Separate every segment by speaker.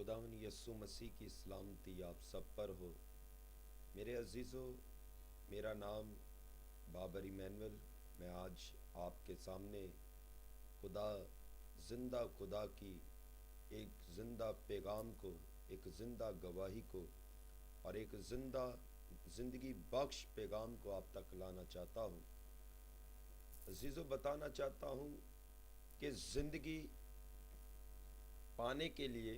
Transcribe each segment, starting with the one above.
Speaker 1: खुदावन यस्सु मसीह की सलामती आप सब पर हो। मेरे अजीज़ों, मेरा नाम बाबर इमैनुअल। मैं आज आपके सामने खुदा जिंदा खुदा की एक जिंदा पैगाम को, एक जिंदा गवाही को और एक जिंदा जिंदगी बख्श पैगाम को आप तक लाना चाहता हूँ। अजीज़ों, बताना चाहता हूँ कि ज़िंदगी पाने के लिए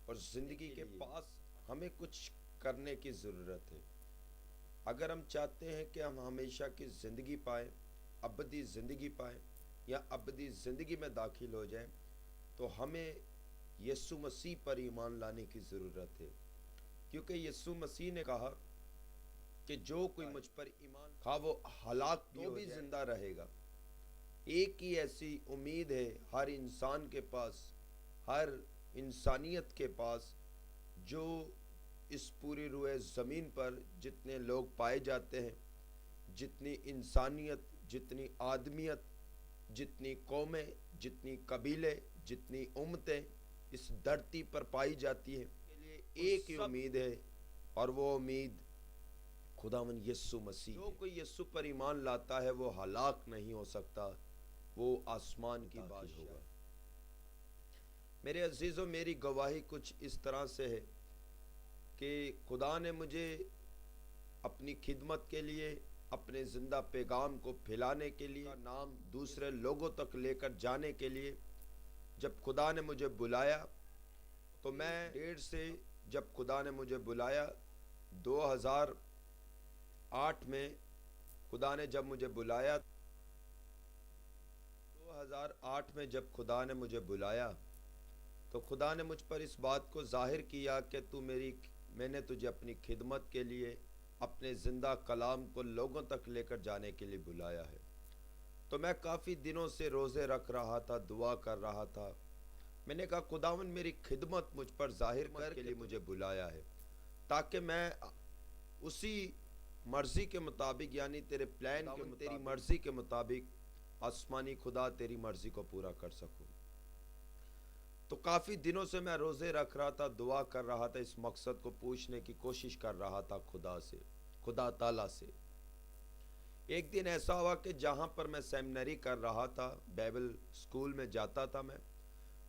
Speaker 1: और ज़िंदगी के पास हमें कुछ करने की ज़रूरत है। अगर हम चाहते हैं कि हम हमेशा की ज़िंदगी पाएँ, अबदी ज़िंदगी पाएँ या अबदी ज़िंदगी में दाखिल हो जाएं, तो हमें यीशु मसीह पर ईमान लाने की ज़रूरत है। क्योंकि यीशु मसीह ने कहा कि जो कोई मुझ पर ईमान खा वो हलाक तो भी ज़िंदा रहेगा। एक ही ऐसी उम्मीद है हर इंसान के पास, हर इंसानियत के पास, जो इस पूरी रुए ज़मीन पर जितने लोग पाए जाते हैं, जितनी इंसानियत, जितनी आदमियत, जितनी कौमें, जितनी कबीले, जितनी उम्मतें इस धरती पर पाई जाती हैं, के लिए एक ही उम्मीद है और वो उम्मीद खुदावन यीशु मसीह। जो कोई यीशु पर ईमान लाता है वो हलाक नहीं हो सकता, वो आसमान की बादशाह होगा। मेरे अजीज़ों, मेरी गवाही कुछ इस तरह से है कि खुदा ने मुझे अपनी खिदमत के लिए, अपने ज़िंदा पैगाम को फैलाने के लिए, नाम दूसरे लोगों तक लेकर जाने के लिए जब खुदा ने मुझे बुलाया, तो मैं डेढ़ से जब खुदा ने मुझे बुलाया 2008 में, खुदा ने जब मुझे बुलाया 2008 में जब खुदा ने मुझे बुलाया तो खुदा ने मुझ पर इस बात को जाहिर किया कि मैंने तुझे अपनी खिदमत के लिए, अपने ज़िंदा कलाम को लोगों तक लेकर जाने के लिए बुलाया है। तो मैं काफ़ी दिनों से रोज़े रख रहा था, दुआ कर रहा था। मैंने कहा खुदावन मेरी खिदमत मुझ पर जाहिर कर के लिए मुझे बुलाया है, ताकि मैं उसी मर्ज़ी के मुताबिक, यानी तेरे प्लान के, तेरी मर्ज़ी के मुताबिक आसमानी खुदा तेरी मर्ज़ी को पूरा कर सकूं। तो काफ़ी दिनों से मैं रोज़े रख रहा था, दुआ कर रहा था, इस मकसद को पूछने की कोशिश कर रहा था खुदा से, खुदा ताला से। एक दिन ऐसा हुआ कि जहाँ पर मैं सेमिनरी कर रहा था, बाइबल स्कूल में जाता था मैं,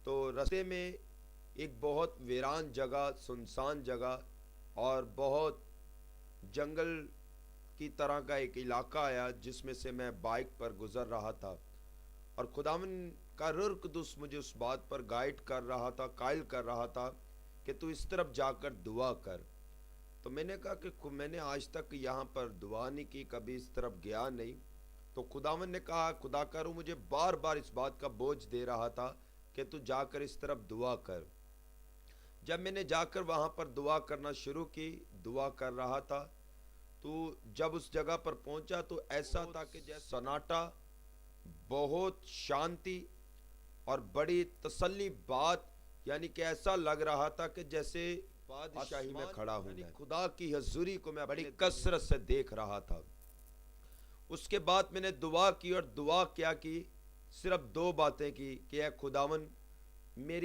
Speaker 1: तो रास्ते में एक बहुत वीरान जगह, सुनसान जगह और बहुत जंगल की तरह का एक इलाका आया, जिसमें से मैं बाइक पर गुज़र रहा था और खुदावन का रूह कुदूस मुझे उस बात पर गाइड कर रहा था, कायल कर रहा था कि तू इस तरफ जाकर दुआ कर। तो मैंने कहा कि मैंने आज तक यहाँ पर दुआ नहीं की, कभी इस तरफ गया नहीं। तो खुदावन ने कहा, खुदा का रूह मुझे बार बार इस बात का बोझ दे रहा था कि तू जाकर इस तरफ दुआ कर। जब मैंने जाकर वहाँ पर दुआ करना शुरू की, दुआ कर रहा था, तो जब उस जगह पर पहुँचा तो ऐसा था कि जैसे सन्नाटा, बहुत शांति और बड़ी तसल्ली बात, यानी कि ऐसा लग रहा था कि जैसे बादशाही में खड़ा हूं। मैं खुदा की हजूरी को मैं बड़ी कसरत से देख रहा था। उसके बाद मैंने दुआ की और दुआ क्या की, सिर्फ दो बातें की कि ऐ खुदावन मेरी